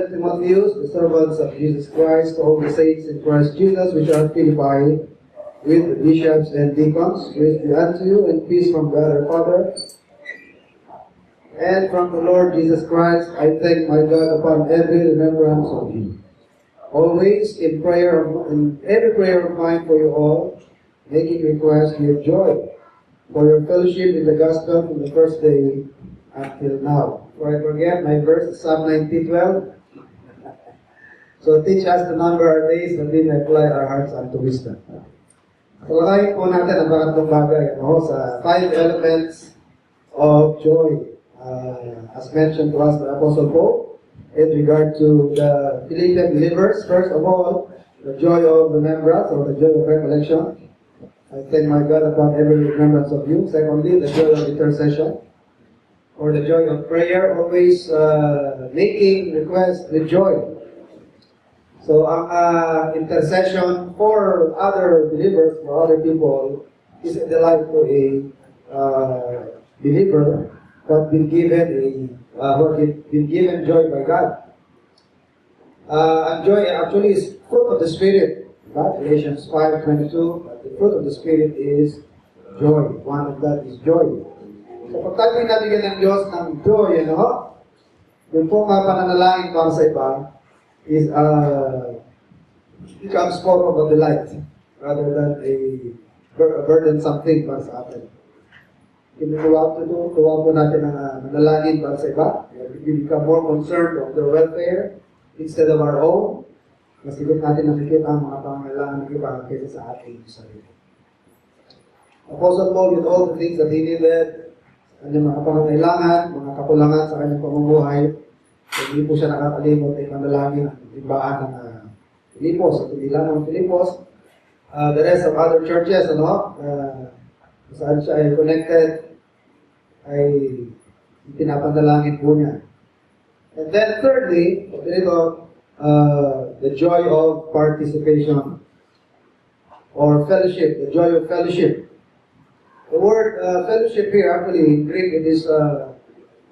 Timotheus, the servants of Jesus Christ, to all the saints in Christ Jesus, which are Philippi, with the bishops and deacons, grace be unto you, and peace from God our Father, and from the Lord Jesus Christ. I thank my God upon every remembrance of you. Always in every prayer of mine for you all, making request with joy for your fellowship in the gospel from the first day until now. For I forget my verse, Psalm 19:12. So teach us to number our days that we may apply our hearts unto wisdom. Talakayin po natin ang pangatlong bagay sa 5 elements of joy. As mentioned to us by Apostle Paul in regard to the Philippian believers. First of all, the joy of remembrance or the joy of recollection. I thank my God upon every remembrance of you. Secondly, the joy of intercession or the joy of prayer. Always making requests with joy. So, ang intercession for other believers, for other people, is a delight to a believer, but been given joy by God. And joy actually is fruit of the Spirit. Galatians 5:22. The fruit of the Spirit is joy. One of that is joy. So, pag tayo nabigyan ng Diyos ng joy, yung po nga pananalangin para sa iba, is becomes more of a delight rather than a burdensome thing para sa atin. Tuwa po natin ang manalangin para sa iba. We become more concerned of their welfare instead of our own. Mas higit natin nakikita ang mga pangangailangan ng iba kaysa sa ating sarili. Apostle Paul, with all the things that he needed, kanyang mga pangangailangan, mga kakulangan sa kanyang pamumuhay, hindi po siya nakakalimot ay panalangin ang timbaan ng Filipos at hindi lang ng Filipos. The rest of other churches, saan siya ay connected, ay pinapanalangin po niya. And then thirdly, the joy of participation or fellowship, the joy of fellowship. The word fellowship here actually in Greek it is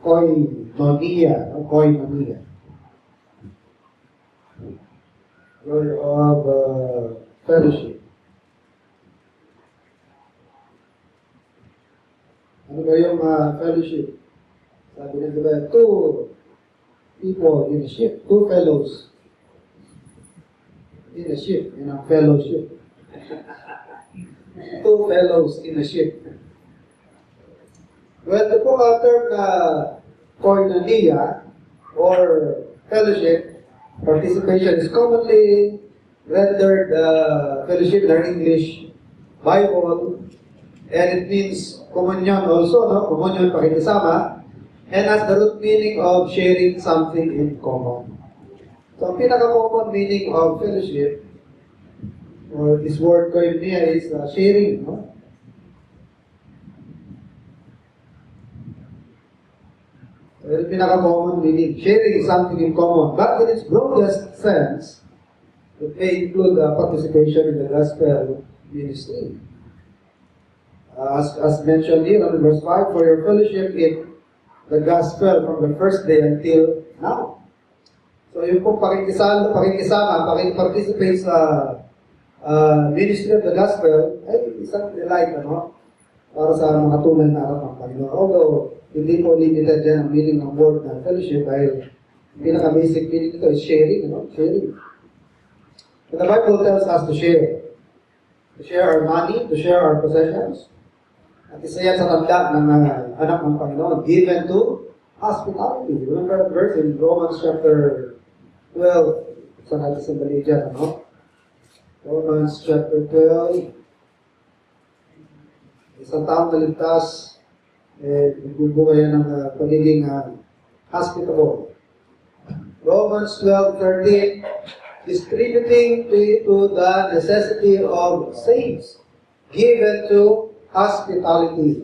koinonia. Joy of fellowship. Ano ba yung fellowship? Sabi na diba, 2 people in a ship, 2 fellows in a ship, in a fellowship. 2 fellows in a ship. Well, the po term na koinonia or fellowship, participation is commonly rendered fellowship in our English Bible, and it means communion also, communion, pakikisama, and has the root meaning of sharing something in common. So, ang pinaka-common meaning of fellowship, or this word koinonia is sharing, The pinaka-common meaning, sharing something in common. But in its broadest sense, it may include participation in the gospel ministry. As mentioned here on verse 5, for your fellowship in the gospel from the first day until now. So yung pong participate sa ministry of the gospel, ay isang delight, para sa mga tunay na aral ng Panginoon. Although, hindi po limited dyan ang meaning ng word ng fellowship dahil pinaka-basic meaning ito is sharing, sharing. And the Bible tells us to share. To share our money, to share our possessions. At isa yan sa tanda ng anak ng Panginoon, given to hospitality. Remember that verse in Romans chapter 12. Saan natin sandali dyan, Romans chapter 12. Isang taong naligtas, nagbubuhay ng pagiging hospitable. Romans 12:13, distributing to the necessity of saints, given to hospitality.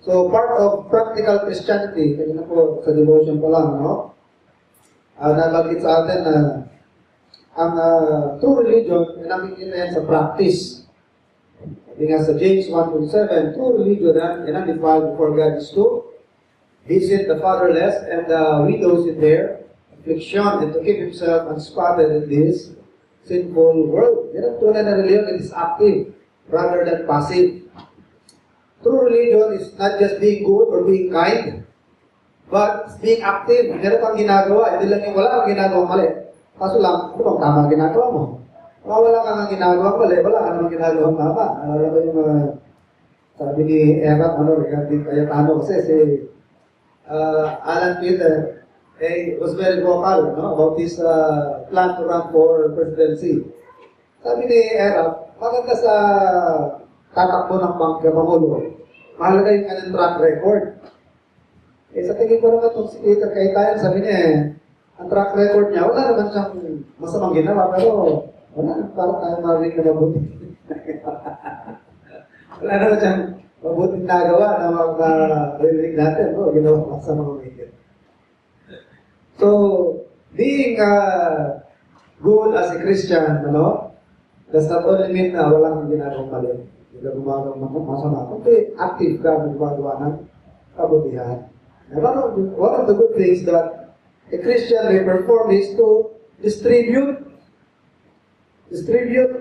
So, part of practical Christianity, kanina po sa devotion pa lang, nabanggit sa atin na ang true religion, nakikita yan sa practice. Because sa James 1:7, true religion and undefiled before God is to visit the fatherless and the widows in their affliction and to keep himself unspotted in this sinful world. Yan ang tunay na religion. It is active rather than passive. True religion is not just being good or being kind, but being active. Meron kang ginagawa. Hindi lang yung wala kang ginagawa mali. Kaso lang, ano bang tama ang ginagawa mo? Kung wala kang ginagawa mali, wala ka namang ginagawa tama. Alam mo yung sabi ni Erap, regarding Cayetano kasi si Alan Peter was very vocal about his plan to run for presidency. Sabi ni Erap, maganda sa tatakbo ng Pangulo, mahalaga yung kanyang track record. Sa tingin ko naman itong si Peter Cayetano, sabi niya ang track record niya, wala naman siyang masamang ginawa, pero wala, parang tayo marinig na mabuti. Wala naman siyang mabuting nagawa na mag-rinig natin, ginawa sa mga media. So, being good as a Christian, does not only mean na wala kang ginagawang mali. Hindi ka gumagawa ng masama. Kundi active ka, gumagawa ng kabutihan. One of the good things that a Christian may perform is to distribute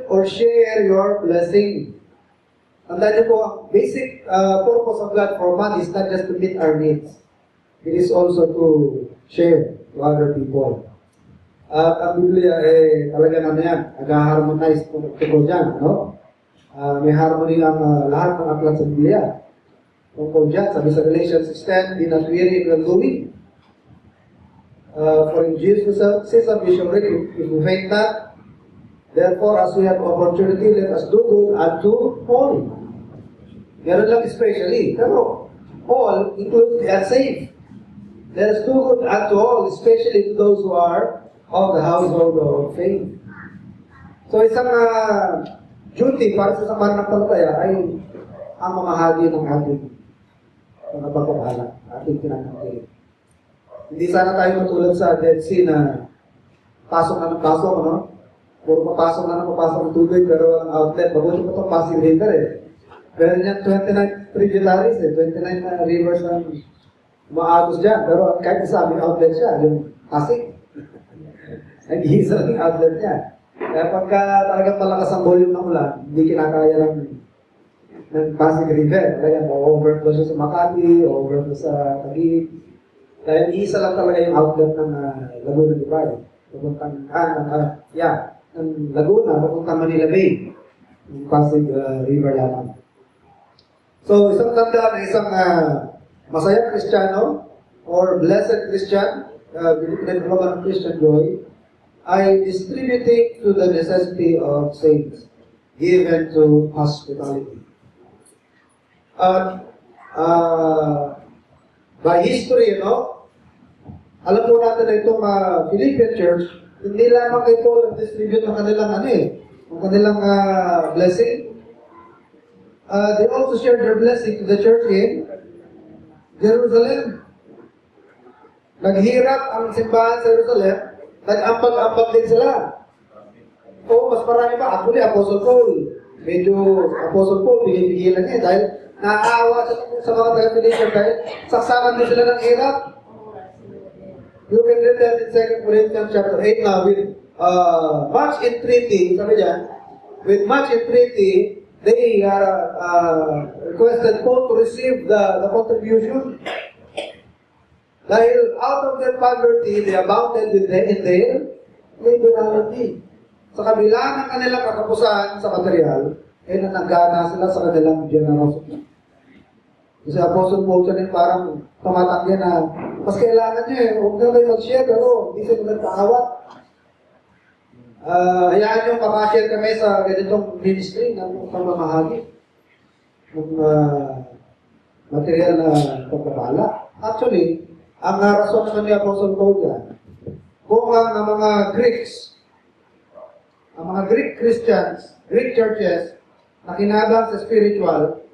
or share your blessing. Tandaan niyo po, ang basic purpose of God for man is not just to meet our needs. It is also to share to other people. Ang Biblia talaga yan, nag-harmonize tungkol dyan, may harmony ang lahat ng aklat sa Biblia. Tungkol dyan, sabi sa Galatians 6:10, be not weary in well-doing. For in Jesus says of you shall reap if you faint not. Therefore, as we have opportunity, let us do good unto all. Meron lang especially, pero all includes the unsaved. Let us do good unto all, especially to those who are of the household of faith. So isang duty para sa mananampalataya ay ang mamahagi ng ating mga pagpapala, ating pinananampalataya. Hindi sana tayo matulad sa Dead Sea na pasok na ng pasok, puro papasok na ng papasok ng tubig pero walang outlet. Mabuti pa itong Pasig River Pero niyan 29 tributaries 29 rivers na umaagos dyan. Pero kahit isa may outlet siya, yung Pasig. Nag-iisa lang yung outlet niya. Kaya pagka talagang malakas ang volume ng ulan, hindi kinakaya ng Pasig River. Kaya ma-overflow siya sa Makati, overflow sa Taguig. Dahil iisa lang talaga yung outlet ng Laguna Divide. Pupuntang, ng Laguna, pupuntang Manila Bay. Yung Pasig River lamang. So, isang tanda ng isang masayang Kristiyano or blessed Christian, binibigyan ng Christian joy, ay distributing to the necessity of saints, given to hospitality. By history, alam po natin na itong Philippian Church, hindi lamang kay Paul distribute ng kanilang ng kanilang blessing. They also shared their blessing to the church in Jerusalem. Naghirap ang simbahan sa Jerusalem, nag-ambag-ambag din sila. Mas marami pa. Actually, Apostle Paul, Apostle Paul, pinipigilan niya dahil naaawa sa mga taga-Philippian dahil saksakan din sila ng hirap. You can read that in 2 Corinthians chapter 8 na with much entreaty, sabi niya, with much entreaty, they requested Paul to receive the contribution. Dahil out of their poverty, they abounded in their liberality. Sa kabila ng kanilang kakapusan sa material, nanagana sila sa kanilang generosity. Kasi Apostle Paul siya rin parang tumatanggi na mas kailangan niya huwag na kayo mag-share, pero hindi sila nagkakawat. Hayaan nyo makashare kami sa ganitong ministry ng pamamahagi ng material na pagpapala. Actually, ang rason naman ni Apostle Paul yan, kung ang mga Greeks, ang mga Greek Christians, Greek churches, na kinabang sa spiritual,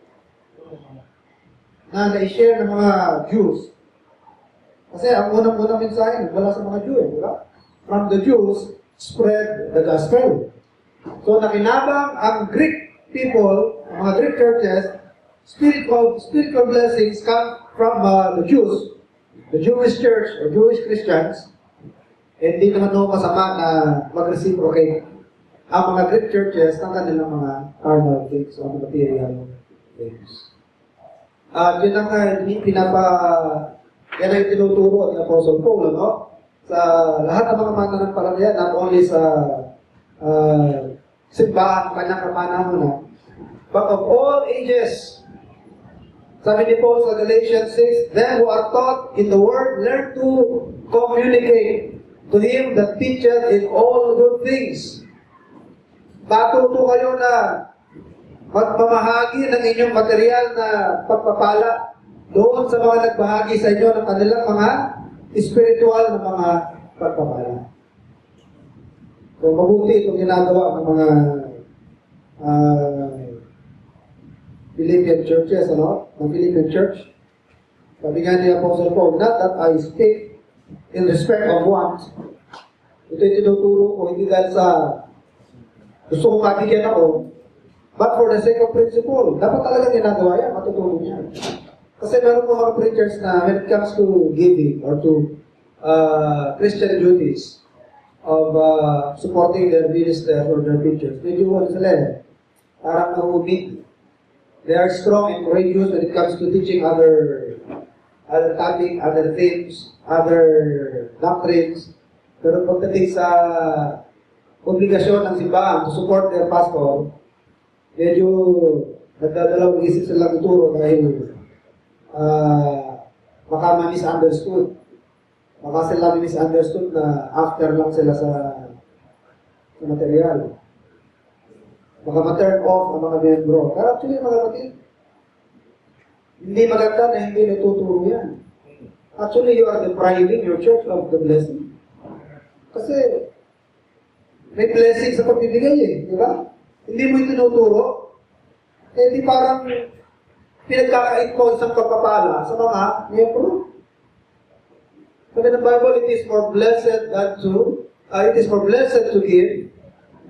na na-share ng mga Jews. Kasi ang unang-unang mensahe, wala sa mga Jew, di ba? From the Jews, spread the gospel. So nakinabang ang Greek people, ang mga Greek churches, spiritual blessings come from the Jews, the Jewish church or Jewish Christians, hindi naman ho masama na mag-reciprocate ang mga Greek churches ng kanilang mga carnal things o material things. At yun ang yan ang tinuturo ni Apostle Paul, no? Sa lahat ng mga mananampalataya, not only sa simbahan, kanyang kapanahonan, but of all ages. Sabi ni Paul sa Galatians 6, them who are taught in the word, learn to communicate to him that teacheth in all good things. Matuto kayo na magmamahagi ng inyong material na pagpapala doon sa mga nagbahagi sa inyo ng kanilang mga spiritual na mga pagpapala. So, mabuti itong ginagawa ng mga Philippian churches, ano? Ng Philippian church. Sabi nga ni Apostle Paul, not that I speak in respect of want. Ito'y tinuturo ko, hindi dahil sa gusto kong mabigyan ako, but for the sake of principle. Dapat talaga ginagawa yan, matutulong yan. Kasi meron po mga preachers na when it comes to giving or to Christian duties of supporting their ministers or their preachers, medyo wala sila eh. Parang nahumig. They are strong and courageous when it comes to teaching other topics, other themes, other doctrines. Pero pagdating sa obligasyon ng simbahan to support their pastor, medyo nagdadalawang isip silang ituro dahil baka ma-misunderstood. Baka sila misunderstood na after lang sila sa material. Baka ma-turn off ang mga membro. Pero actually, mga kapatid, hindi maganda na hindi natuturo yan. Actually, you are depriving your church of the blessing. Kasi, may blessing sa pagbibigay eh, di ba? Hindi mo itinuturo, eh di parang pinagkakait mo isang pagpapala sa mga miyembro. Sabi ng Bible, it is more blessed to give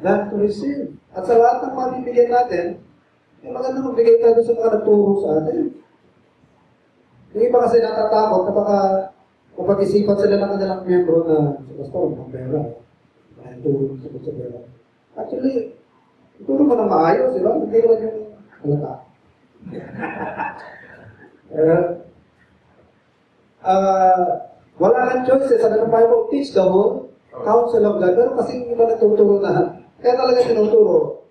than to receive. At sa lahat ng mga bibigyan natin, eh maganda magbigay tayo sa mga nagturo sa atin. Yung iba kasi natatakot na baka mapag-isipan sila ng kanilang miyembro na sa pastor, ang pera. Dahil tulong sa pera. Actually, tulong mo na maayos, di ba? Hindi naman yung halata. Wala kang choices. Sabi ng Bible, teach the whole counsel of God. Pero kasi hindi ba natuturo na, kaya talaga tinuturo.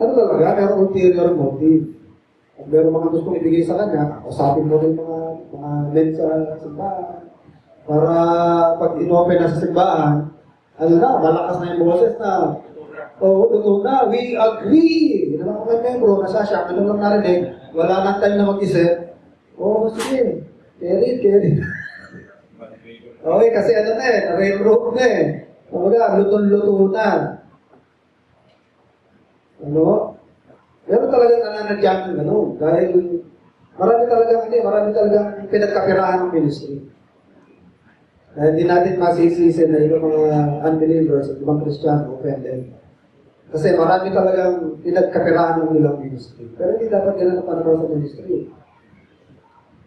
Ano talaga? Meron ulterior motive. At meron mga gustong ibigay sa kanya, usapin mo rin mga men sa simbahan. Para pag inopen na sa simbahan, ano na, malakas na yung boses na, totoo na, we agree. Yun ang mga membro, nasasya, ano lang narinig, wala nang time na mag-isip. Sige, carry. Okay, kasi ano na eh, railroad na eh. Kumbaga, luto-luto na. Ano? Pero talagang nananadyan ng gano'n. Dahil marami talagang pinagkapirahan ng ministry. Dahil hindi natin masisisi na yung mga unbelievers at ibang Kristiyano offended. Kasi marami talagang pinagkapirahan ng ilang ministry. Pero hindi dapat ganun ang pananaw sa ministry.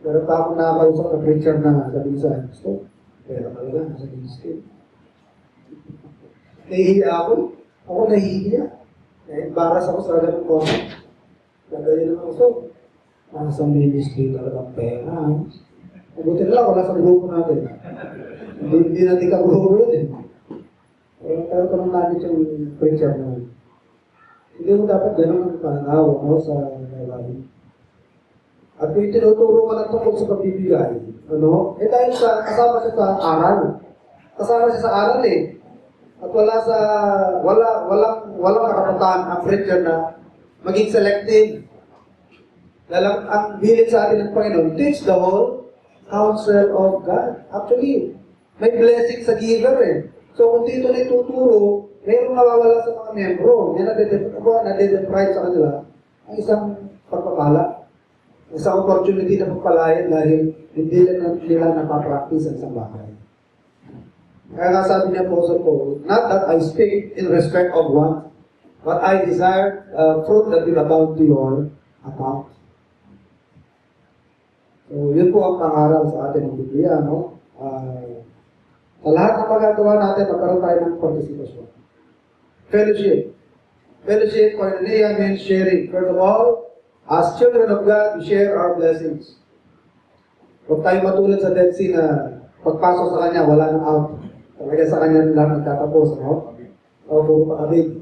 Pero pa akong nakakausap na preacher na sabi sa gusto, pero talaga nasa ministry. Nahihiya ako. Ako nahihiya. Na-embarrass ako sa ganun ko. Nagayon naman gusto. Nasa ministry talagang pera. Mabuti na lang, wala sa grupo natin. Hindi natin ka-grupo yun eh. Pero kung natin yung preacher na hindi mo dapat ganun ang pananaw sa lalim. At kung tinuturo ka ng tungkol sa pagbibigay, dahil kasama siya sa aral. Kasama siya sa aral eh. At walang karapatan ang preacher na maging selective. Dahil ang bilin sa atin ng Panginoon, teach the whole counsel of God. Actually, may blessing sa giver eh. So kung dito na ituturo, mayroong nawawala sa mga miyembro. Yan nade-deprive sa kanila ang isang pagpapala. Isang opportunity na pagpalayan dahil hindi nila napapractice ang isang bagay. Kaya nga sabi niya po sa Paul, not that I speak in respect of want, but I desire fruit that will abound to your account. So, yun po ang pangaral sa atin ng Biblia, no? Sa lahat ng magagawa natin, magkaroon tayo ng participation. Fellowship. Fellowship, koinonia, means sharing. First of all, as children of God, we share our blessings. Huwag tayo matulad sa Dead Sea na pagpasok sa Kanya, wala nang out. Talaga sa Kanya lang nagtatapos, no? O puro pakabig.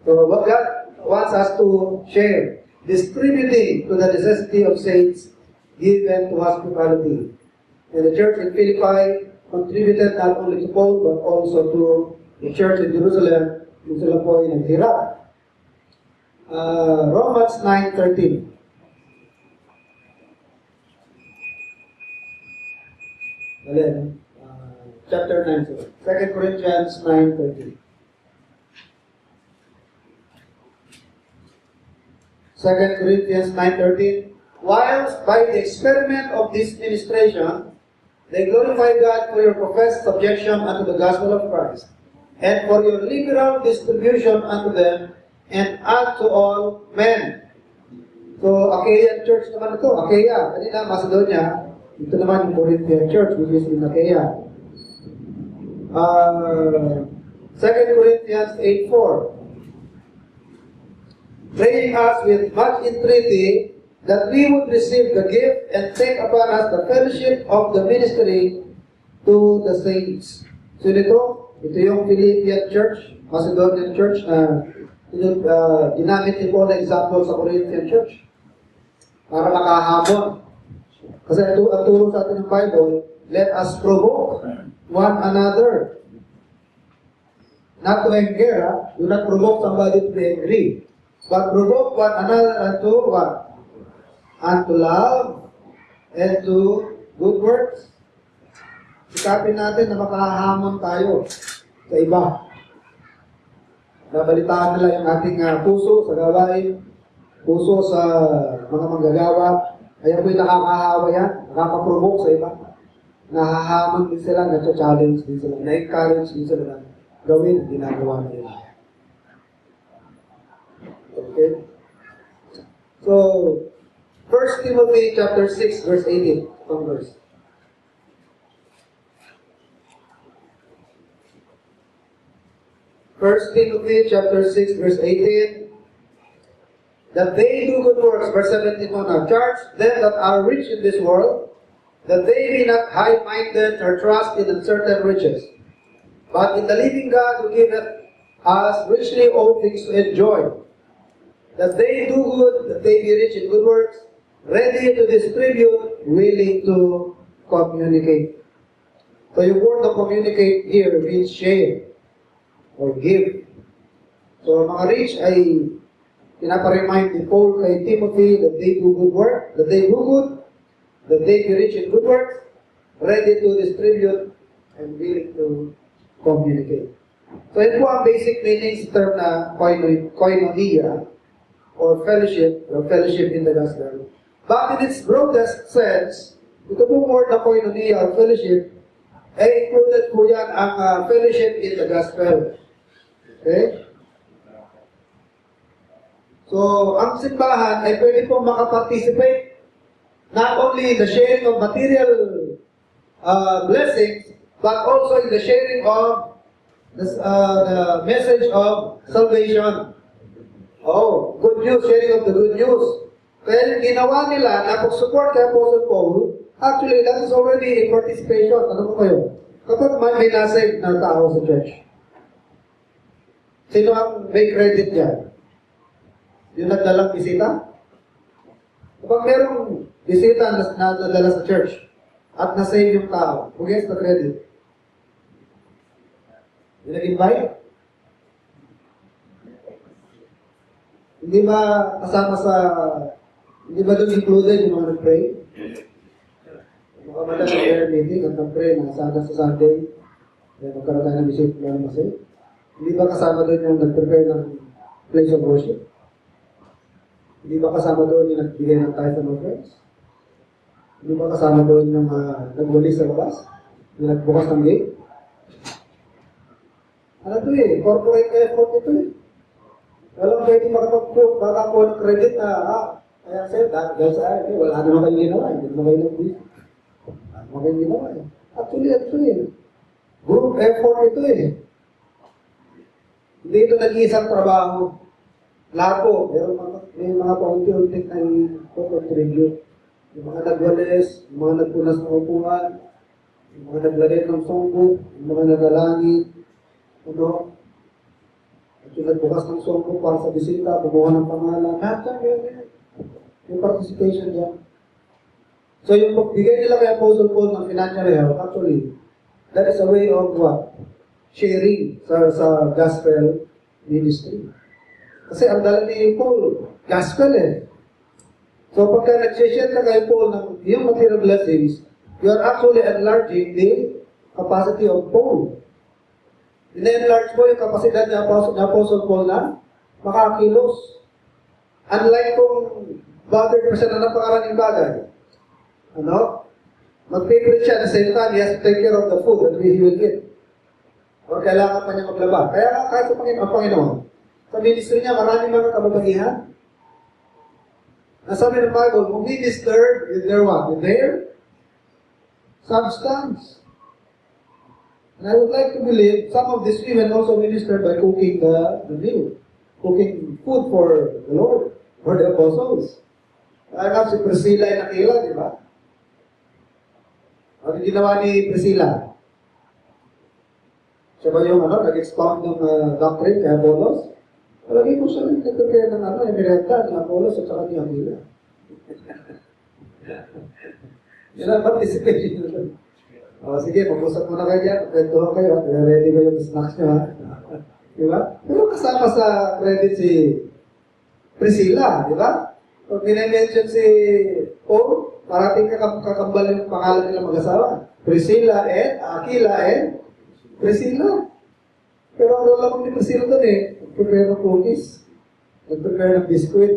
So, what God wants us to share, distributing to the necessity of saints, given to hospitality. And the church in Philippi contributed not only to Paul, but also to the church in Jerusalem, kung sila po ay naghirap. Romans 9:13. Chapter 9, sorry. 2 Corinthians 9:13. 2 Corinthians 9:13. Whilst by the experiment of this ministration, they glorify God for your professed subjection unto the gospel of Christ, and for your liberal distribution unto them, and unto all men. So, Achaean church naman ito. Achaia. Kanina, Macedonia. Ito naman yung Corinthian church, which is in Achaia. 2 Corinthians 8:4. Praying us with much entreaty that we would receive the gift and take upon us the fellowship of the ministry to the saints. So ito yung Philippian church, Macedonian church na ginamit ni Paul na example sa Corinthian church para makahamon. Kasi ito ang turo sa atin ng Bible, let us provoke one another. Not to anger, do not provoke somebody to be angry, but provoke one another unto what? Unto love and to good works. Sikapin natin na makahamon tayo sa iba. Nabalitaan nila yung ating puso sa gawain, puso sa mga manggagawa. Kaya po'y nakakahawa yan, nakakaprovoke sa iba. Nahahamon din sila, na-challenge din sila, na-encourage din sila na gawin, ginagawa nila. Okay? So, 1 Timothy chapter 6, verse 18. Itong verse. First Timothy chapter 6, verse 18. That they do good works, verse 17 mo na, charge them that are rich in this world, that they be not high-minded or trust in uncertain riches, but in the living God who giveth us richly all things to enjoy. That they do good, that they be rich in good works, ready to distribute, willing to communicate. So yung word to communicate here means share or give. So mga rich ay pinapa-remind ni Paul kay Timothy that they do good work, that they do good, that they be rich in good works, ready to distribute, and willing to communicate. So ito po ang basic meaning sa term na koinonia, or fellowship in the gospel. But in its broadest sense, ito pong word na koinonia or fellowship, ay included po yan ang fellowship in the gospel. Okay? So, ang simbahan ay pwede pong makaparticipate not only in the sharing of material blessings, but also in the sharing of the message of salvation. Oh, good news, sharing of the good news. Kaya yung ginawa nila na pag-support kay Apostle Paul, actually, that is already in participation. Ano po kayo? Kapag may nasave na tao sa church, sino ang may credit niya? Yung nagdalang bisita? Kapag merong bisita na nadala sa church at na-save yung tao, who gets the credit? Yung nag-invite? Hindi ba kasama sa, hindi ba doon included yung mga nag-pray? Mga madalang prayer meeting at nag-pray na sana sa Sunday, kaya magkaroon tayo ng visit na masay. Hindi ba kasama doon yung nag-prepare ng place of worship? Hindi ba kasama doon yung nagbigay ng tithe and offerings? Hindi ba kasama doon yung nagwalis sa labas? Yung nagbukas ng gate? Ano ito eh? Corporate effort ito eh. Walang pwede makakuha ng credit na, kaya sa'yo, dahil sa akin, wala naman kayong ginawa, hindi naman kayo nag-buwis. Wala naman kayong ginawa eh. Actually, ito eh. Group effort ito eh. Hindi ito nag-iisang trabaho. Lahat po, may mga paunti-unti na i-contribute. Yung mga nagwalis, yung mga nagpunas ng upuan, yung mga naglalit ng songbook, yung mga nagalangin, at yung nagbukas ng songbook para sa bisita, bumuha ng pangalan, lahat yan. Yung participation dyan. So yung pagbigay nila kay Apostle Paul ng financial help, actually, that is a way of what? Sharing sa gospel ministry. Kasi ang dala ni Paul, gospel eh. So pagka nag-share ka kay Paul ng yung material blessings, you are actually enlarging the capacity of Paul. Ina-enlarge mo yung kapasidad ni Apostle Paul na makakilos. Unlike kung bothered pa siya na napakaraming bagay. Mag-favorite siya na same time, he has to take care of the food that he will eat. O kailangan pa niya maglaba. Kaya kahit sa Panginoon, sa ministry niya, maraming mga kababaihan. Nasabi ng Bible, who ministered with their what? With their substance. And I would like to believe some of these women also ministered by cooking the meal. Cooking food for the Lord, for the apostles. Kaya si Priscilla ay nakila, di ba? Ano ginawa ni Priscilla? Siya ba yung nag-expound ng doctrine kay Apollos? Palagi mo siya nag-prepare ng emerenda ni Apollos at saka ni Aquila. Yan ang participation. Sige, mag-usap muna kayo dyan. Kwentuhan kayo. Ready kayo yung snacks nyo, ha? Diba? Pero kasama sa credit si Priscilla, di ba? Pag minention si Paul, parating kakambal yung pangalan nila mag-asawa. Priscilla and Aquila and Priscilla. Pero ang role lang ni Priscilla doon eh, nag-prepare ng cookies, nag-prepare ng biscuit.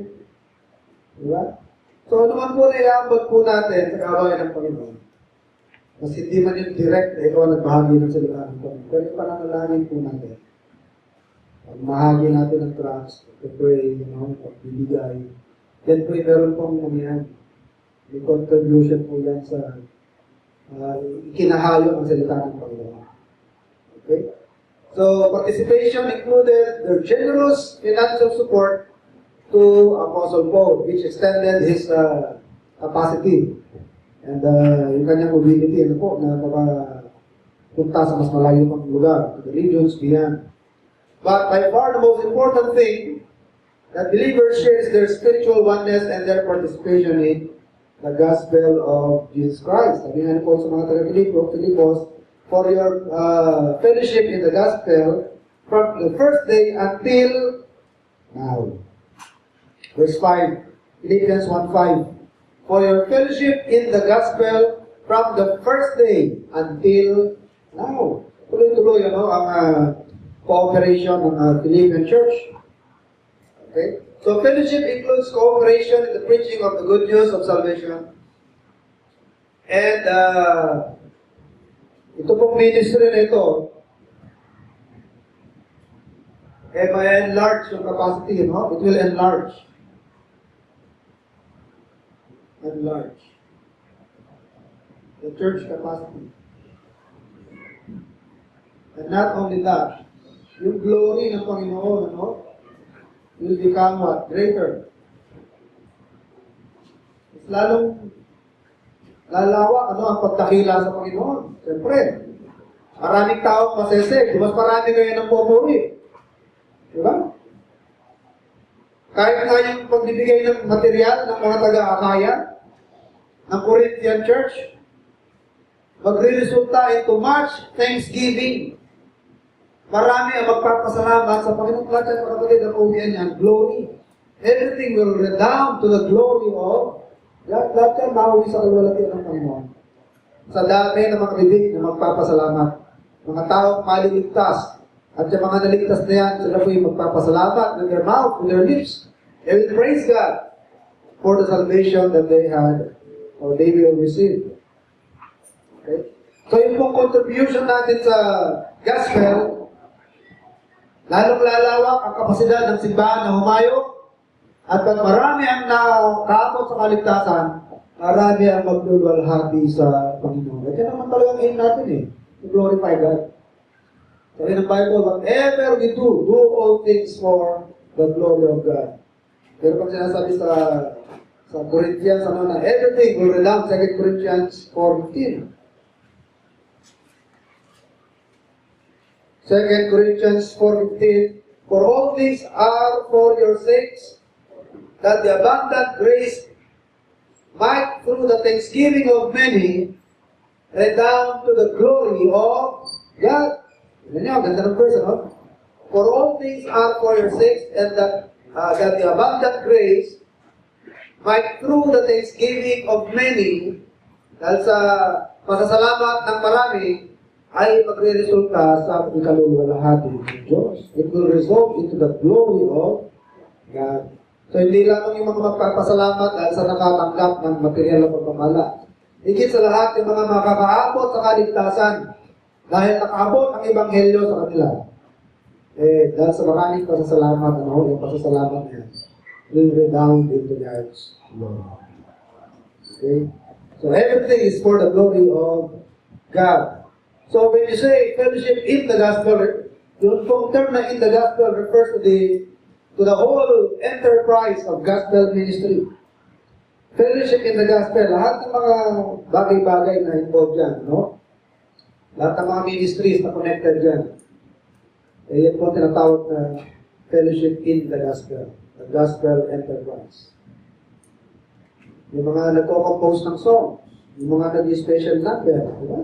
Diba? So ano man po na iambag po natin sa kawain ng Panginoon. Mas hindi man yung direct na ikaw nagbahagi ng salita ng Panginoon. Pero yung pananalangin po natin. Pag mahagi natin ng trust, pag-pray, pagbibigay, then po meron pong nangyayari. May contribution po yan sa ikinahayo ng salita ng Panginoon. Okay? So, participation included their generous financial support to Apostle Paul, which extended his capacity and yung kanyang mobility na makapunta sa mas malayo pang lugar, to the regions beyond. But by far the most important thing that believers share is their spiritual oneness and their participation in the gospel of Jesus Christ. Sabi nga po sa mga taga-Filipos, for your fellowship in the gospel from the first day until now. Verse 5, Philippians 1:5. For your fellowship in the gospel from the first day until now. Tuloy-tuloy ang cooperation ng Philippian church. Okay? So fellowship includes cooperation in the preaching of the good news of salvation. And ito pong ministry na ito, may enlarge yung capacity, It will enlarge. Enlarge. The church capacity. And not only that, yung glory ng Panginoon, will become what? Greater. Mas lalong lalawa, ang pagdakila sa Panginoon. Siyempre, maraming taong maseseg, mas marami ngayon ang pumuri. Diba? Kahit nga yung pagbibigay ng material ng mga taga-Akaya, ng Corinthian Church, magre-resulta into much thanksgiving. Marami ang magpapasalamat sa Panginoon. Lahat yan, mga kapatid, ang uwian yan, glory. Everything will redound to the glory of lahat yan mauwi sa kalwalatian ng Panginoon. Sa dami ng mga bibig na magpapasalamat. Mga taong maliligtas. At yung mga naligtas na yan, sila po yung magpapasalamat with their mouth, with their lips. They will praise God for the salvation that they had or they will receive. Okay? So yung pong contribution natin sa gospel, lalong lalawak ang kapasidad ng simbahan na humayo. At pag marami ang nakaabot sa kaligtasan, marami ang maglulwalhati sa Panginoon. At yan naman talagang aim natin to glorify God. So in the Bible, whatever we do all things for the glory of God. Pero pag sinasabi sa Corinthians, ano na, everything will redound, 2 Corinthians 4:15. 2 Corinthians 4:15, for all things are for your sakes, that the abundant grace might, through the thanksgiving of many, redound to the glory of God. Yan nyo, ganda ng verse, no? For all things are for your sakes, and that the abundant grace might, through the thanksgiving of many, dahil sa pasasalamat ng marami, ay magre-resulta sa ikaluluwalhati ng Diyos. It will result into the glory of God. So, hindi lamang yung mga magpapasalamat dahil sa nakatanggap ng material na pagpamala. Higit sa lahat, yung mga makakaabot sa kaligtasan dahil nakaabot ang ebanghelyo sa kanila. Dahil sa maraming pasasalamat, yung pasasalamat niya, will redound into God's glory. Okay? So, everything is for the glory of God. So, when you say fellowship in the gospel, yung term na in the gospel refers to the whole enterprise of gospel ministry. Fellowship in the gospel, lahat ng mga bagay-bagay na involved dyan, no? Lahat ng mga ministries na connected dyan. Yan po tinatawag na fellowship in the gospel enterprise. Yung mga nagko-compose ng songs, yung mga nag-special number, di ba?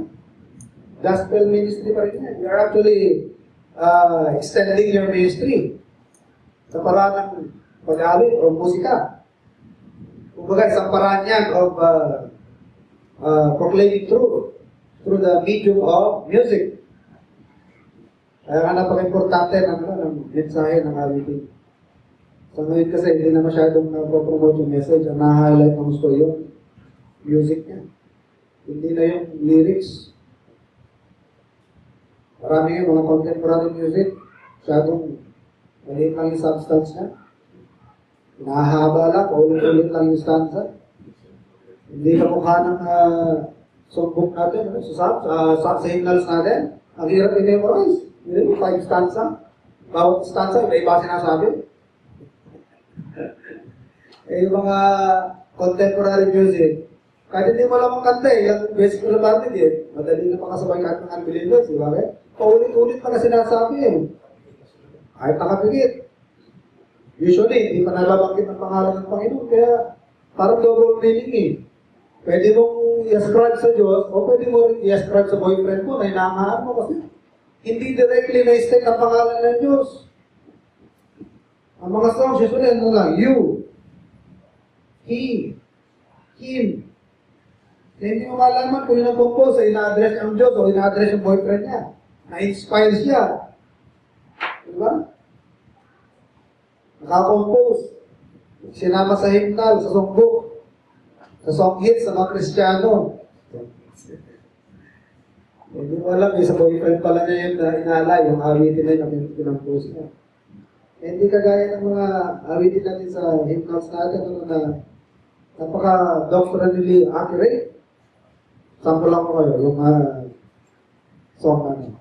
Gospel ministry pa rin yan. You're actually extending your ministry sa paraan ng pag-awit o musika. Kumbaga, isang paraan yan of proclaiming truth through the medium of music. Kaya nga napaka-importante ng mensahe ng awitin. So ngayon kasi hindi na masyadong promote yung message. Ang na-highlight ng gusto yung music niya. Hindi na yung lyrics. Marami yung mga contemporary music. Masyadong maliit lang yung substance niya. Nahahaba lang, ulit-ulit lang yung stanza. Hindi ka mukha ng songbook natin, sa hymnals natin. Ang hirap i-memorize. Hindi, 5 stanza. Bawat stanza, iba-iba sinasabi. Yung mga contemporary music, kahit hindi mo lang ang kanta yung basic na natin madali na makasabay kahit ng unbelievers, di ba? Paulit-ulit pa na sinasabi Kahit nakapigit. Usually, hindi pa nababanggit ng pangalan ng Panginoon, kaya parang double meaning Pwede mong i-ascribe sa Diyos, o pwede mo i-ascribe sa boyfriend mo na inaangaan mo kasi hindi directly na-state ang pangalan ng Diyos. Ang mga songs, usually, ano lang, you, he, him. Hindi mo malaman kung yung nag-compose ay ina-address ang Diyos o ina-address yung boyfriend niya. Na-inspire siya. Diba? Naka-compose. Sinama sa hymnal, sa songbook, sa song hits, sa mga Kristiyano. Hindi mo alam, sa boyfriend pala niya yun na inalay, yung awitin na yung pinampose niya. Hindi kagaya ng mga awitin natin sa hymnals natin, na napaka-doctrinally accurate. Sample lang ko kayo, yung song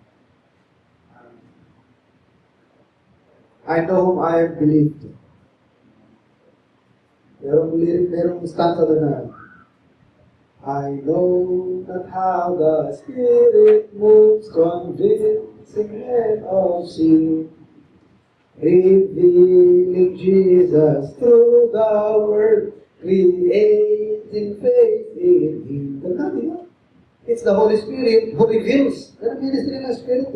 I know whom I have believed. Merong stanza doon na I know not how the Spirit moves, convincing men of sin, revealing Jesus through the Word, creating faith in Him. It's the Holy Spirit who reveals. Yan ang ministry ng Spirit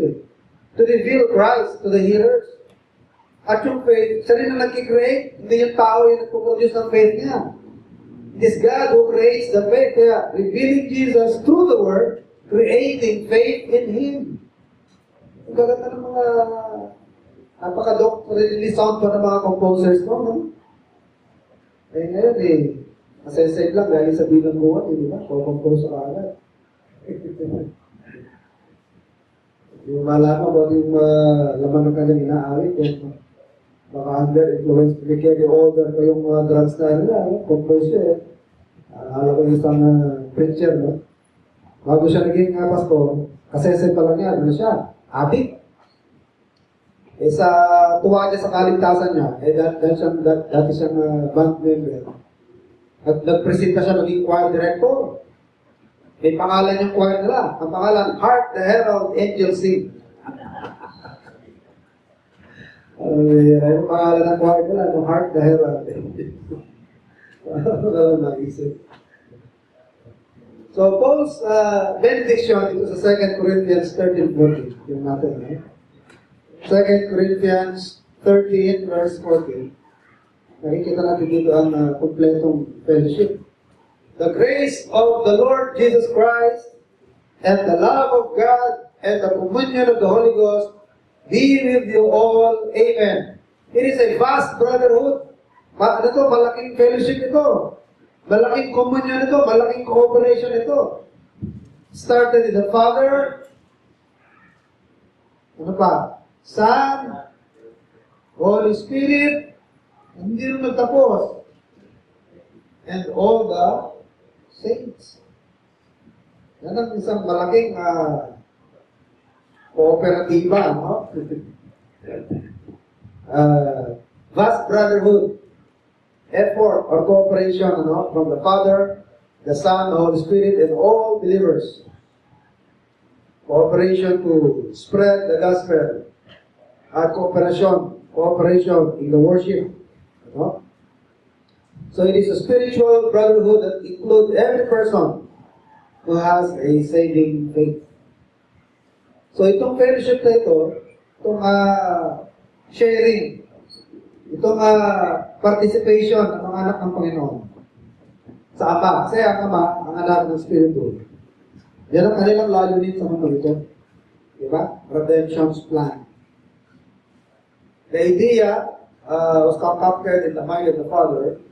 to reveal Christ to the hearers. At yung faith, siya rin ang nag-create, hindi yung tao yung nagpo-produce ng faith niya. It is God who creates the faith, kaya revealing Jesus through the Word, creating faith in Him. Ang gaganda ng mga napaka-doctrinally sound pa ng mga composers mo, no? Ngayon masensay lang, galing sa bilang buwan, di ba? Co-compose sa kalat. Hindi mo malaman ba yung laman ng kanyang inaawit, kung baka under influence, carry over ko yung mga drugs na compose siya alam ko isang preacher, no? Bago siya naging pastor, kasesay pa lang niya, ano siya? Adik. Eh sa tuwa niya sa kaligtasan niya, eh dati siyang band member. At nagpresenta siya naging choir director. May pangalan yung choir nila. Ang pangalan, Hark the Herald Angels Sing. Yung pangalan ng choir nila, no, Hark the Herald Angels Sing. Naisip. So, Paul's benediction, ito sa 2 Corinthians 13:14. Yung natin, eh? 2 Corinthians 13, verse 14. Nakikita natin dito ang kompletong fellowship. The grace of the Lord Jesus Christ and the love of God and the communion of the Holy Ghost be with you all. Amen. It is a vast brotherhood. Malaking fellowship ito. Malaking communion ito. Malaking cooperation ito. Started in the Father. Ano pa? Son. Holy Spirit. Hindi rin nagtapos. And all the saints. Yan ang isang malaking kooperatiba, no? Vast brotherhood, effort or cooperation, no? From the Father, the Son, the Holy Spirit, and all believers. Cooperation to spread the gospel. Cooperation in the worship. No? So it is a spiritual brotherhood that includes every person who has a saving faith. So itong fellowship na ito, itong sharing, itong participation ng mga anak ng Panginoon sa Ama. Kasi ang Ama, ang anak ng Espiritu. Yan ang kanilang layunin sa mundo ito. Diba? Redemption's plan. The idea was captured in the mind of the Father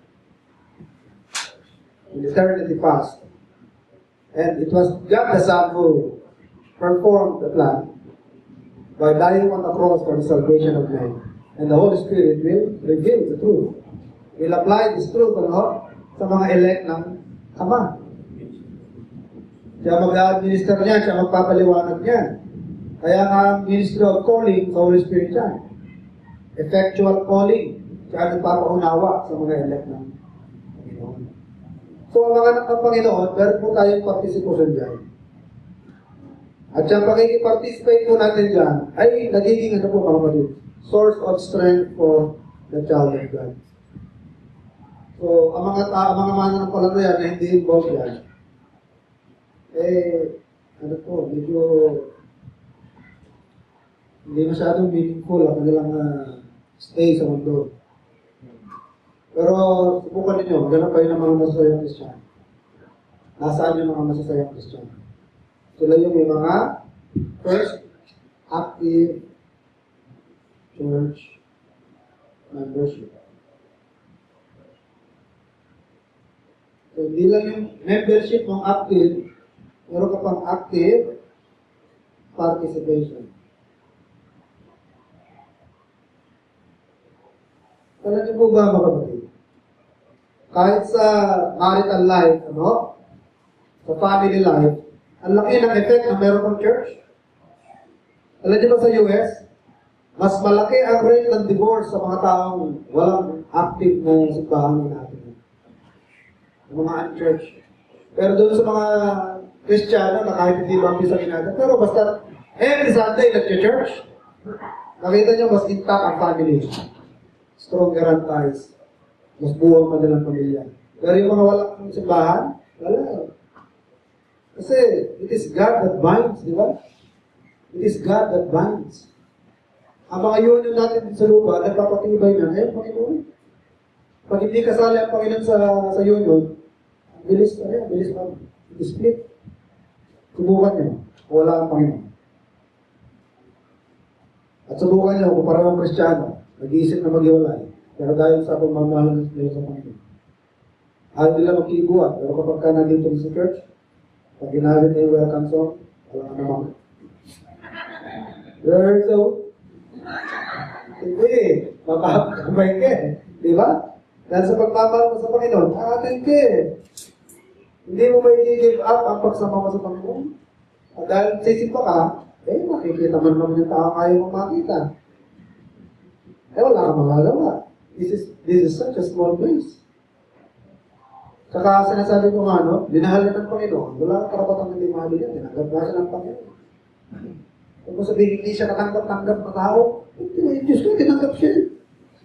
in eternity past. And it was God the Son who performed the plan by dying on the cross for the salvation of man. And the Holy Spirit will reveal the truth. Will apply this truth sa mga elect ng Ama. Siya mag-administer niyan, siya magpapaliwanag niyan. Kaya nga ang ministry of calling sa Holy Spirit yan. Effectual calling. Siya nagpapaunawa sa mga elect ng Panginoon. So, ang mga anak ng Panginoon, meron po tayong participation dyan. At yung pakikiparticipate po natin dyan, ay nagiging po mga kapatid, source of strength for the child of God. So, ang mga mananampalataya na hindi involved yan, medyo hindi masyadong meaningful ang kanilang stay sa mundo. Pero subukan ninyo, maghanap kayo ng mga masasayang Kristiyan. Nasaan yung mga masasayang Kristiyan? Sila yung may mga first active church membership. So, hindi lang yung membership ng active, meron ka pang active participation. Alam niyo po ba mga kapatid? Kahit sa marital life, sa family life, ang laki ng effect na meron ng church. Alam niyo ba sa US, mas malaki ang rate ng divorce sa mga taong walang active na simbahan natin. Ang mga unchurch. Pero doon sa mga Kristiyano na kahit hindi baptisan natin, pero basta every Sunday nag-church, nakita niyo mas intact ang family. Stronger ang ties. Mas buwang madalang pamilya. Pero yung mga walang simbahan, wala. Kasi it is God that binds, di ba? It is God that binds. Ang mga union natin sa lupa, nagpapatibay na, Panginoon. Pag hindi kasali ang Panginoon sa union, bilis mag-split. Subukan niyo, wala ang Panginoon. At subukan niyo, kung parang ang Kristiyano, nag-iisip na maghiwalay. Pero dahil sa pagmamahal nila sa Panginoon. Ayaw nila magkibuhat. Pero kapag ka nandito sa church, pag ginamit na yung welcome song, wala ka naman. So, hindi. Mapapagabay ka eh. Di ba? Dahil sa pagmamahal mo sa Panginoon, atin ka eh. Hindi mo ba i-give up ang pagsama mo sa Panginoon? At dahil sisip ka, makikita mo naman yung tao ayaw mo makita. wala kang magagawa. This is such a small place. Saka sinasabi ko nga, no, dinahal na ng Panginoon. Wala kang karapatang hindi mahal yan. Tinanggap na siya ng Panginoon. Kung mo sabihin, hindi siya katanggap-tanggap na tao, Diyos ko, tinanggap siya.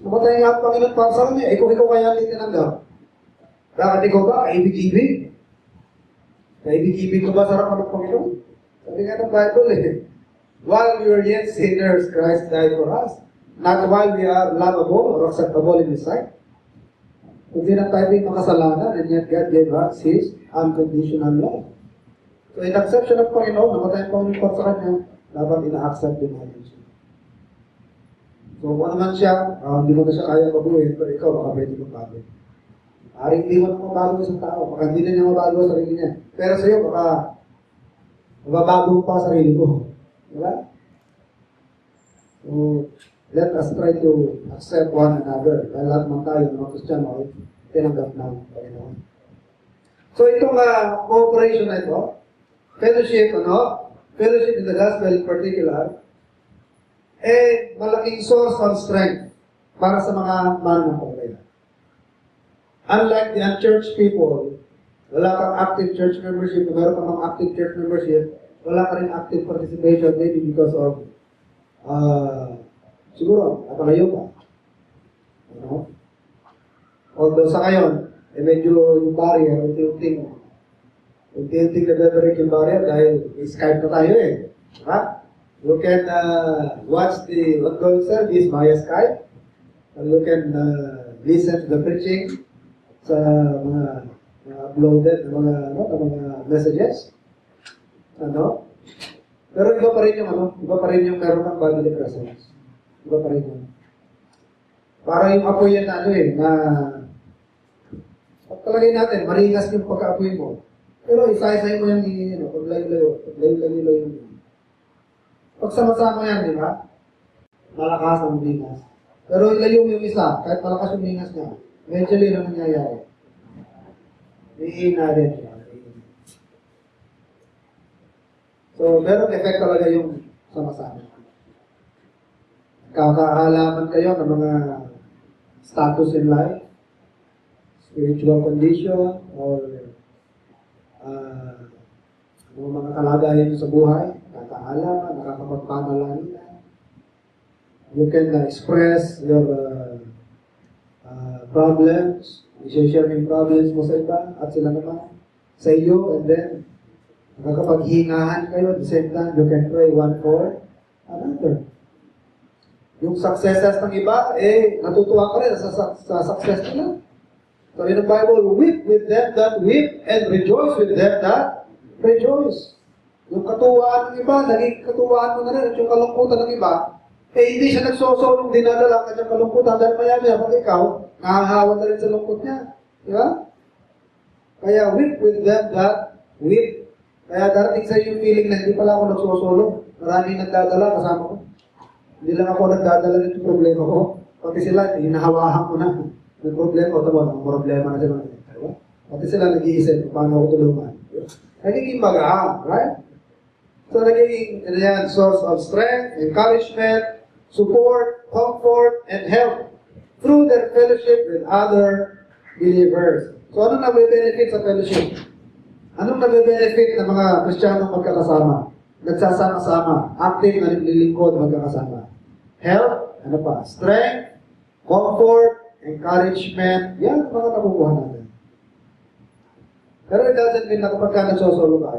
Namatay nga ang Panginoon para sa kanya. Ikaw kaya hindi tinanggap. Bakit ikaw ba? Kaibig-ibig? Kaibig-ibig ko ba sa harapan ng Panginoon? Sabi nga ng Bible while we were yet sinners, Christ died for us. Not while we are lovable or acceptable in His sight. Kung di na tayo yung makasalanan, and yet God gave us His unconditional love. So in acception ng Panginoon, namatay ang Panginoon para sa Kanya, dapat ina-accept din natin siya. So kung naman siya, hindi mo na siya kaya mabuhin, pero ikaw, baka pwede magbago. Aring hindi mo na mabago sa tao, baka hindi na niya mabago sa sarili niya. Pero sa iyo, baka mababago pa sa sarili ko. Diba? So, let us try to accept one another. Dahil lahat naman tayo, mga Kristiyano, ay tinanggap ng Panginoon. So itong cooperation na ito, fellowship in the gospel in particular, malaking source of strength para sa mga mananampalataya. Unlike the unchurched people, wala kang active church membership, kung meron kang mga active church membership, wala ka rin active participation, maybe because of siguro, napalayo ka. Ano? Although sa ngayon, medyo yung barrier, unti-unting na-break yung barrier dahil Skype na tayo Diba? You can watch the ongoing service via Skype. And you can listen to the preaching sa mga uploaded na mga messages. Ano? Pero iba pa rin yung meron ng bodily presence. Iba pa rin yun. Para yung apoy yan na pagkalagay natin, maringas yung pagka-apoy mo. Pero isa-isa mo yan, pag layo-layo yun. Pag sama-sama yan, di ba? Malakas ang bingas. Pero ilayo mo yung isa, kahit malakas yung bingas niya, eventually lang nangyayari. Iina rin siya. So, merong effect talaga yung sama-sama. Kakaalaman kayo ng mga status in life, spiritual condition, or mga kalagayan sa buhay, kakaalaman, nakakapagpanalangin. You can express your problems, i-share yung problems mo sa iba, at sila naman sa iyo, and then nakakapaghingahan kayo, at the same time, you can pray one for another. Yung successes ng iba, natutuwa ka rin sa success nila. Sabi ng Bible, weep with them that weep, and rejoice with them that rejoice. Yung katuwaan ng iba, naging katuwaan mo na rin, at yung kalungkutan ng iba, hindi siya nagsosolong dinadala ang kanyang kalungkutan, dahil maya-maya pag ikaw, nahahawan na rin sa lungkot niya. Di ba? Kaya weep with them that weep. Kaya darating sa iyo yung feeling na hindi pala ako nagsosolong, maraming nagdadala kasama ko. Hindi lang ako nagdadala nito problema ko. Pati sila, hinahawahan ko na. May problema, ang problema na sila. Pati sila nag-iisip, paano ako tulungan. Nagiging magaan, right? So nagiging source of strength, encouragement, support, comfort, and help through their fellowship with other believers. So anong nabe-benefit sa fellowship? Anong nabe-benefit ng mga Kristiyanong magkakasama? Nagsasama-sama, active na nililingkod magkakasama. Help, strength, comfort, encouragement, yan mga nakukuha natin. Pero it doesn't mean na kapag ka nagsosolo ka,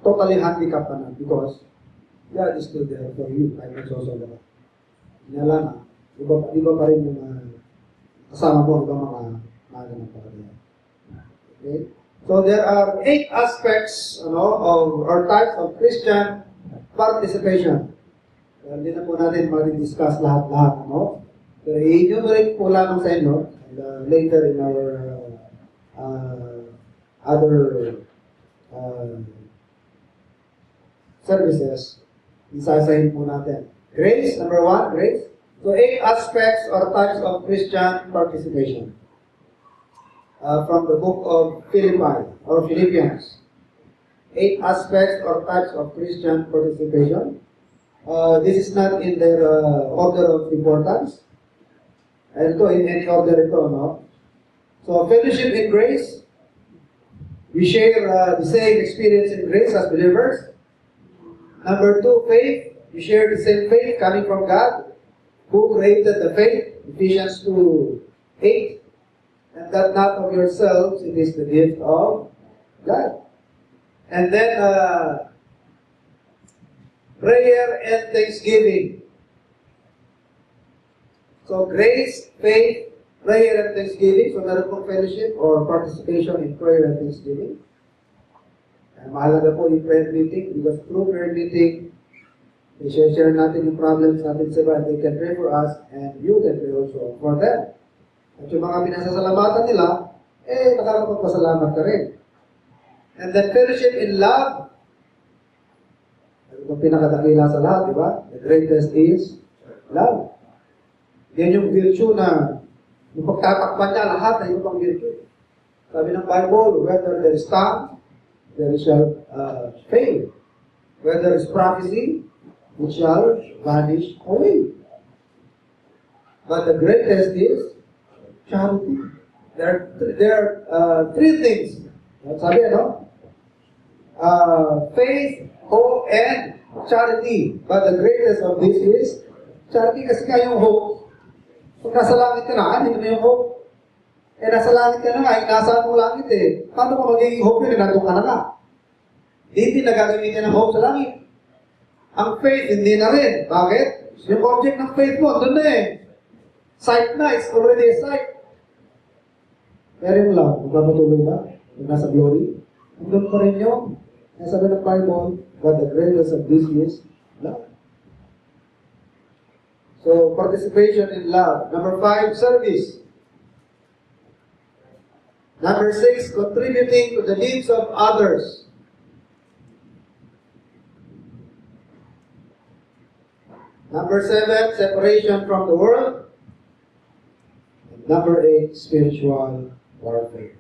totally handicapped ka na because God is still there for you kahit nagsosolo ka. Inala na, iba pa rin yung kasama mo, ibang mga naganap pa rin. Okay? So there are 8 aspects or types of Christian participation. Hindi na po natin mag-discuss lahat-lahat. Pero i-enumerate po lamang sa inyo later in our other services. Isasahin po natin. Grace, number 1, grace. So 8 aspects or types of Christian participation. From the book of Philippi or Philippians. 8 aspects or types of Christian participation. This is not in their order of importance. And ito, in any order ito, no? So, fellowship in grace. We share the same experience in grace as believers. Number 2, faith. We share the same faith coming from God, who created the faith, Ephesians 2:8. And that not of yourselves, it is the gift of God. And then, prayer and thanksgiving. So, grace, faith, prayer and thanksgiving. So, meron pong fellowship or participation in prayer and thanksgiving. Mahalaga po yung prayer meeting because through prayer meeting, i-share natin yung problems natin sa iba and they can pray for us and you can pray also for them. At yung mga pinasasalamatan nila, nakakapagpasalamat ka rin. And then fellowship in love. Ito ang pinakadakila sa lahat, di ba? The greatest is love. Yan yung virtue na yung pagtatakpan niya, lahat na yung pang virtue. Sabi ng Bible, whether there is tongue, there shall fail. Whether there is prophecy, it shall vanish away. But the greatest is charity. There are three things. Sabi, ano? Faith, hope, and charity. But the greatest of this is charity kasi nga yung hope. Kung nasa langit ka na, hindi na yung hope. Nasa langit ka na nga, nasa mo langit eh. Paano ka magiging hope yun? Nandun ka na nga. Hindi na gagamitin ng hope sa langit. Ang faith, hindi na rin. Bakit? Yung object ng faith mo, doon na eh. Sight na, it's already a sight. Pero yung love, magpapatuloy ba? Yung nasa glory? Doon pa rin yun. Nasabi ng Bible, but the greatest of this is love. So, participation in love. Number 5, service. Number 6, contributing to the needs of others. Number 7, separation from the world. And number 8, spiritual warfare.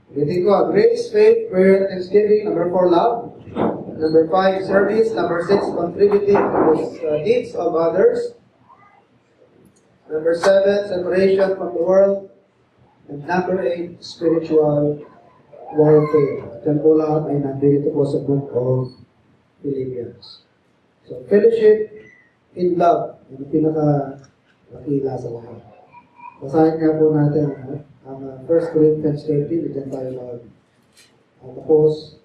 Ulitin ko, grace, faith, prayer, thanksgiving. Number 4, love. Number 5, service. Number 6, contributing to the needs of others. Number 7, separation from the world. And number 8, spiritual warfare. At yan po lahat ay nandito po sa book of Philippians. So, fellowship in love. Yung pinaka-nakila sa lahat. Basahin nga po natin ang 1 Corinthians 13. Diyan tayo tapos,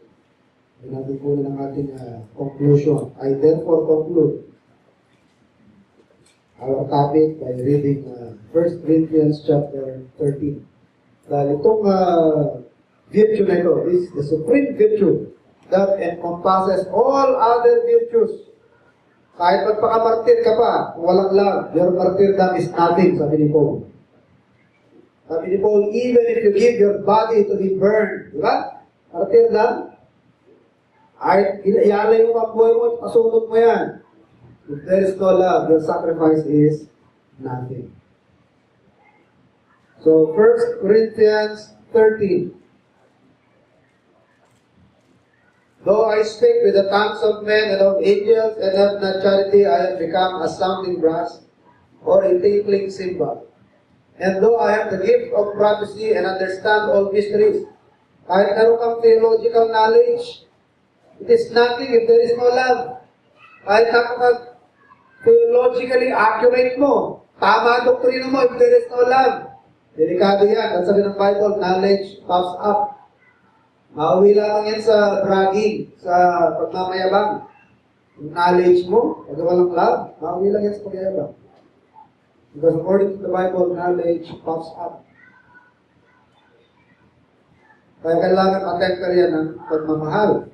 natin po ng ating conclusion. I therefore conclude our topic by reading 1 Corinthians chapter 13. Dahil itong virtue na ito is the supreme virtue that encompasses all other virtues. Kahit magpakamartir ka pa, kung walang love, your martyrdom is nothing, sabi ni Paul. Sabi ni Paul, even if you give your body to be burned, di ba? Martyrdom, ay ialay mo ang buhay mo at pasulog mo yan. If there is no love, your sacrifice is nothing. So, 1 Corinthians 13. Though I speak with the tongues of men and of angels and have not charity, I have become a sounding brass or a tinkling cymbal. And though I have the gift of prophecy and understand all mysteries, kahit meron kang theological knowledge, it is nothing if there is no love. Kahit theologically accurate mo, tama doktrina mo if there is no love. Delikado yan. At sabi ng Bible, knowledge puffs up. Mauwi lamang yan sa bragging, sa pagmamayabang. Yung knowledge mo, pag walang love, mauwi lang yan sa pagyayabang. Because according to the Bible, knowledge puffs up. Kaya kailangan matemper yan ng pagmamahal.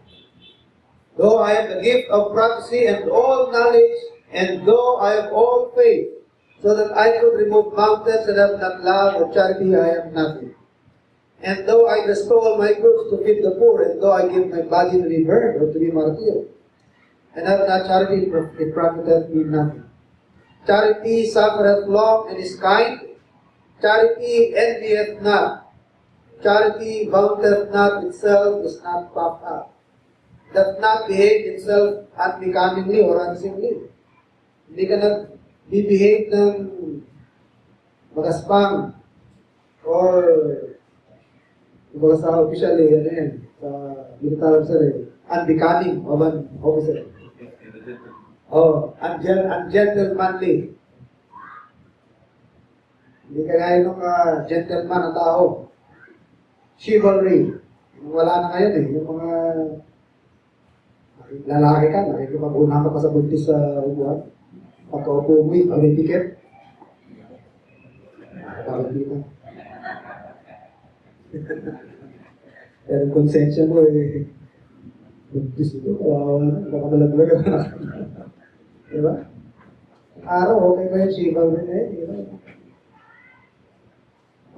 Though I have the gift of prophecy and all knowledge, and though I have all faith, so that I could remove mountains and have not love or charity, I am nothing. And though I bestow all my goods to feed the poor, and though I give my body to be burned or to be martyred, and have not charity, it profiteth me nothing. Charity suffereth long and is kind. Charity envieth not. Charity vaunteth not itself, is not puffed up. Doth not behave itself unbecomingly or unseemly. Hindi ka nag-behave ng magaspang, or kumbaga sa officially, ano yan, sa military officer, unbecoming of an officer. Oh, ungentlemanly. Hindi kagaya ng gentleman na tao. Chivalry. Wala na ngayon eh. Yung mga lalaki ka, nakikipag-una ka pa sa buntis sa upuan. Pagka-upo mo, pag-tikit. Nakakapagkita. Pero yung konsensya mo eh, buntis ito, kawawa na, baka malaglag ka na. Diba? Araw, okay ba yung chivalry na yun? Diba?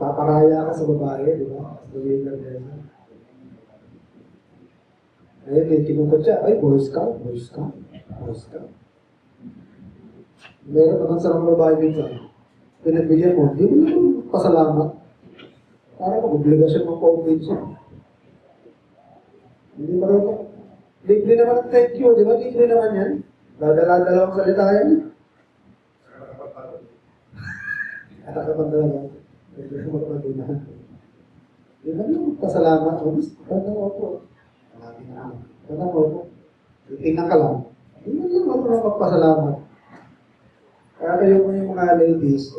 Paparaya ka sa babae, di ba? Sabihin lang gano'n. Ayun, may kinukot siya. Ay, Boy Scout, Boy Scout, Boy Scout. Meron naman sa mga babae minsan. Pinagbigyan mo, hindi mo naman pasalamat. Parang obligasyon mo pa-oblige siya. Hindi ba rin? Libre naman ang thank you, di ba? Libre naman yan. Dadala-dalawang salita yan. At akapagdala lang. Libre naman ang matunahan. Di ba naman pasalamat? Tanda mo po. Tanda mo po. Tingnan ka lang. Hindi lang ako na magpasalamat. Kaya kayo mo yung mga ladies,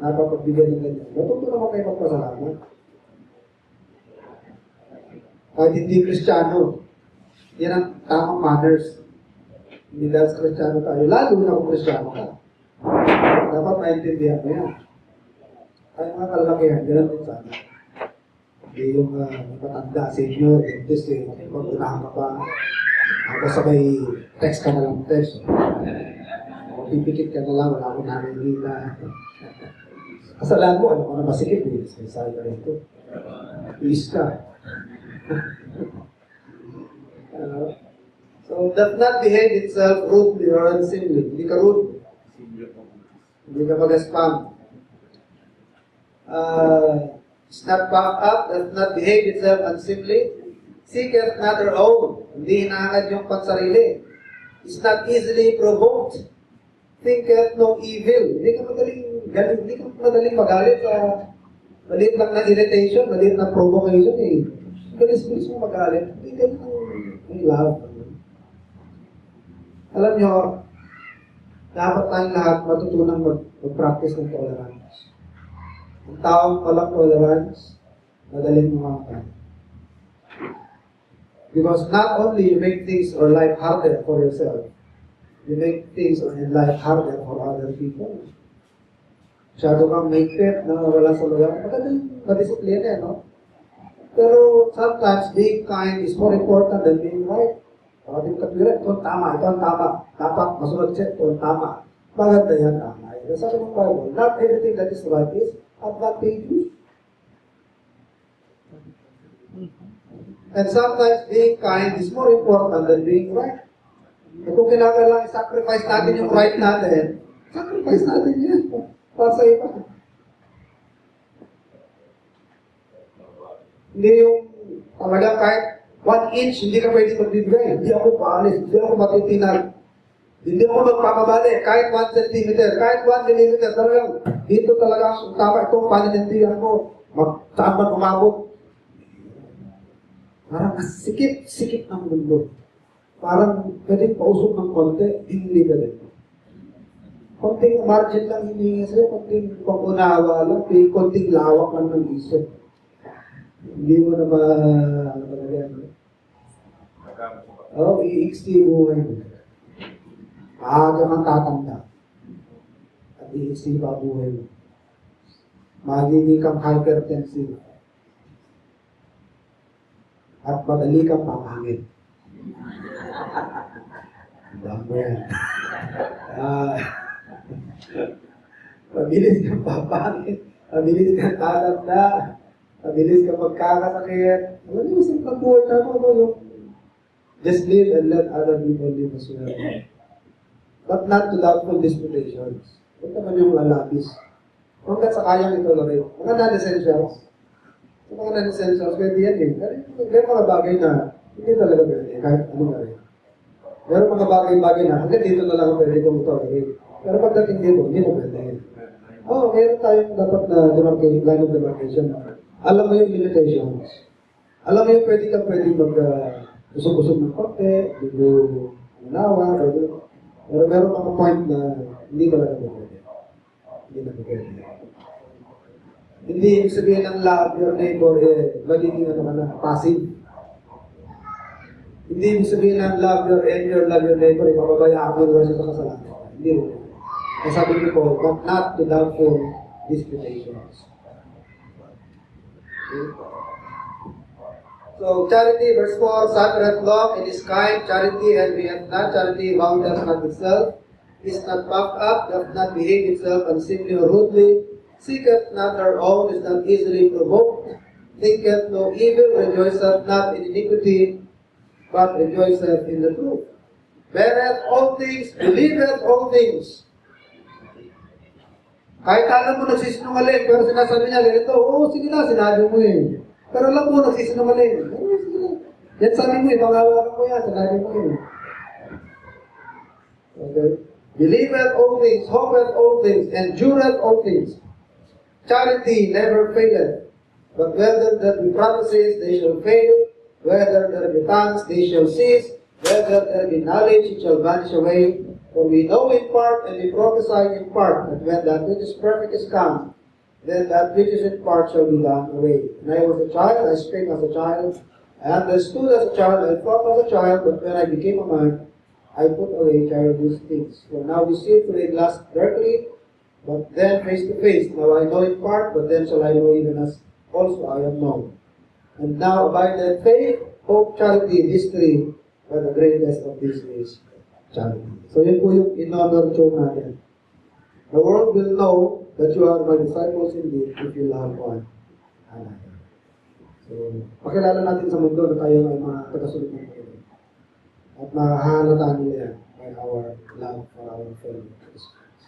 napapagbigyan ng ganyan. Matuto naman kayo magpasalamat. Kahit hindi Kristiyano, yan ang tamang manners. Hindi dahil sa Kristiyano tayo, lalo na kung Kristiyano ka. Dapat maintindihan mo yan. Ay mga kalakihan, gano'n din sana. Hindi yung matanda, senior, dentist, mag-unahan ka pa. Ako sabay, text ka na lang, text. O pipikit ka na lang, wala akong nanginila. Kasalaan mo, ano ko na masikip eh. Sabi ka rito. Please ka. So, does not behave itself rudely or unseemly. Hindi ka rude. Hindi ka mag-spam. It's not backed up, does not behave itself unseemly. Seeketh not her own. Hindi hinaangad yung pansarili. It's not easily provoked. Thinketh no evil. Hindi ka madaling magalit sa maliit lang na irritation, maliit na provocation eh. Bilis-bilis mo magalit. Hindi ka yung love. Alam nyo, dapat tayong lahat matutunang mag-practice ng tolerance. Ang taong walang tolerance, madaling mamakan. Because not only you make things or life harder for yourself, you make things in life harder for other people. Masyado kang may pet na wala sa lugar. Magandang madisiplina, no? Pero sometimes being kind is more important than being right. Pagdating katwiran, ito ang tama, ito ang tama. Dapat masunod siya, ito ang tama. Maganda yan, tama. Sabi ng Bible, not everything that is right is advantageous. And sometimes being kind is more important than being right. E kung kailangan i-sacrifice natin yung right natin, sacrifice natin yan para sa iba. Hindi yung talaga kahit 1 inch, hindi ka pwede magbibigay. Hindi ako paalis, hindi ako matitinag. Hindi ako magpapabali, kahit 1 centimeter, kahit 1 millimeter, talagang dito talaga ang tama itong paninindihan ko. Saan ba umabot? Parang sikip ng mundo. Parang pwedeng pausok ng konti, hindi ka din. Konting margin lang hiningi sa'yo, konting pag-unawa lang, konting lawak lang ng isip. Hindi mo na iiksi buhay mo. Maaga kang tatanda. At iiksi pa buhay mo. Magiging kang hypertensive. At madali kang papangit. Damo yan. Mabilis kang papangit. Mabilis kang tatanda. Mabilis kang magkakasakit. Alam niyo, simple buhay na mo, yung just live and let other people live as well. But not to doubtful disputations. Huwag naman yung lalabis. Hanggang sa kayang itolerate. Mga non-essentials. Sa mga non-essentials, pwede yan eh. May mga bagay na hindi talaga pwede, kahit ano na rin. Pero mga bagay-bagay na, hanggang dito na lang pwede kong itolerate. Pero pagdating dito, hindi mo pwede. Oo, meron tayong dapat na demarcation, line of demarcation. Alam mo yung limitations. Alam mo yung pwede mag-usog-usog ng konti, medyo unawa, pero meron mga point na hindi talaga pwede. Hindi na pwede. Hindi ibig sabihin ng love your neighbor magiging passive. Hindi ibig sabihin ng love your neighbor, mababayaan mo naman siya sa kasalanan. Hindi rin. Kaya sabi niyo po, but not to doubtful disputations. Okay. So, charity, verse 4, suffereth long, it is kind, charity envieth not, charity vaunteth not itself, is not puffed up, doth not behave itself unseemly or rudely, seeketh not her own, is not easily provoked, thinketh no evil, rejoiceth not in iniquity, but rejoiceth in the truth. Beareth all things, believeth all things. Kahit alam mo nagsisinungaling, pero sinasabi niya ganito, oo, sige na, sinabi mo eh. Pero alam mo nagsisinungaling. Oo, sige na. Yan sabi mo eh, pangawakan mo yan, sinabi mo eh. Okay? Believeth all things, hopeth all things, endureth all things. Charity never faileth. But whether there be prophecies, they shall fail. Whether there be tongues, they shall cease. Whether there be knowledge, it shall vanish away. For we know in part and we prophesy in part, that when that which is perfect is come, then that which is in part shall be done away. When I was a child, I spake as a child, I understood as a child, I thought as a child, but when I became a man, I put away childish things. For now we see through a glass darkly, but then face to face. Now I know in part, but then shall I know even as also I am known. And now abideth faith, hope, charity, these three, but the greatest of these is charity. So yun po yung in-honor show natin. The world will know that you are my disciples indeed if you love one another. So, pakilala natin sa mundo na tayo ay mga tagasunod ng Panginoon. At mahahalata nila yan by our love for our fellow Christians.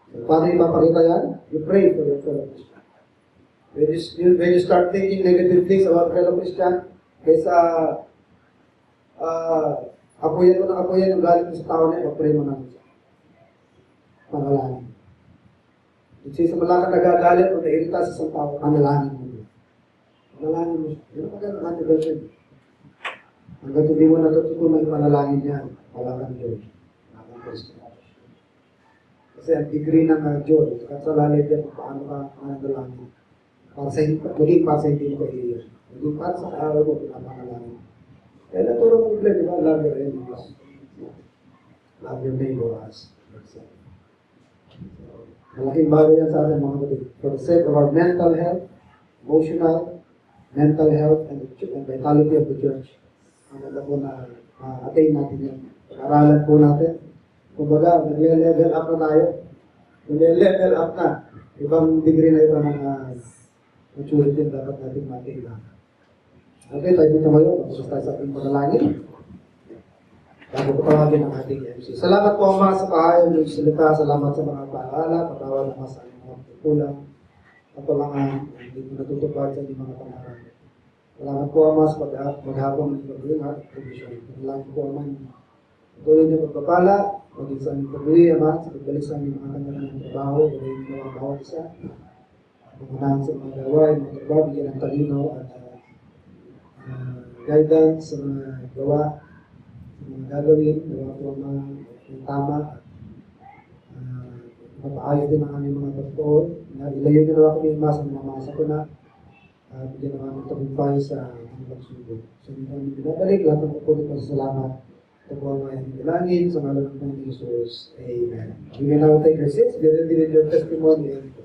So, paano ipapakita yan? You pray for your fellow Christians. When you start thinking negative things about fellow Christian, kaysa apoyan mo ng apoyan yung galing sa tao na yun, pray mo namin siya. Panalangin. Kasi sa malakang nagagalit o nairita sa isang tao, panalangin mo. Panalangin mo siya. Yun ang magandang antiversion. Hanggang hindi mo natutunan yung panalangin niya, wala kang joy. Wala kang Christian. Kasi ang degree ng joy, at sa lalim yan, paano ka manalangin. Maging para sa hindi mo kaiiyan. Maging para sa araw mo, pinapanalangin. Kaya naturo mo yung di ba? Love your enemies. Love your neighbor as yourself. Malaking bagay yan sa atin mga kapatid. For the sake of our mental health, emotional, mental health, and vitality of the church. Ang ganda po na attain natin yan. Aralan po natin. Kumbaga, nag-level up na tayo. Nag-level up na. Ibang degree na iba ng maturity na dapat natin matingnan. Okay, tayo dito ngayon. Tapos tayo sa ating panalangin. Bago ko tawagin ang ating MC. Salamat po Ama sa pahayag ng salita. Salamat sa mga paalala. Patawad naman sa aming mga kulang. Kapalangan. Hindi mo natutupad sa aming mga pangarap. Salamat po Ama sa maghapon ng pagbuhay at provision. Salamat po Ama. Tuloy niyo pagpapala. Maging sa aming pagbuhay Ama. Sa pagbalik sa aming mga kanya ng trabaho. Tuloy niyo mga bawat isa. Pagmanahan sa mga gawain, mga trabaho. Bigyan ng talino at guidance sa mga gawa. Mga gagawin, gawa po mga tama at mapaayos din ang aming mga pagtuon. Ilayo nyo naman kami yung masa, namamasa ko na at bigyan naman ng tagumpay sa mga pagsubok. So, hindi kami binabalik, lahat ng pupulit po sa salamat. Ito po ang mga bilangin sa ngalan ng Panginoon Jesus. Amen. We may now take our seats, get ready with your testimony and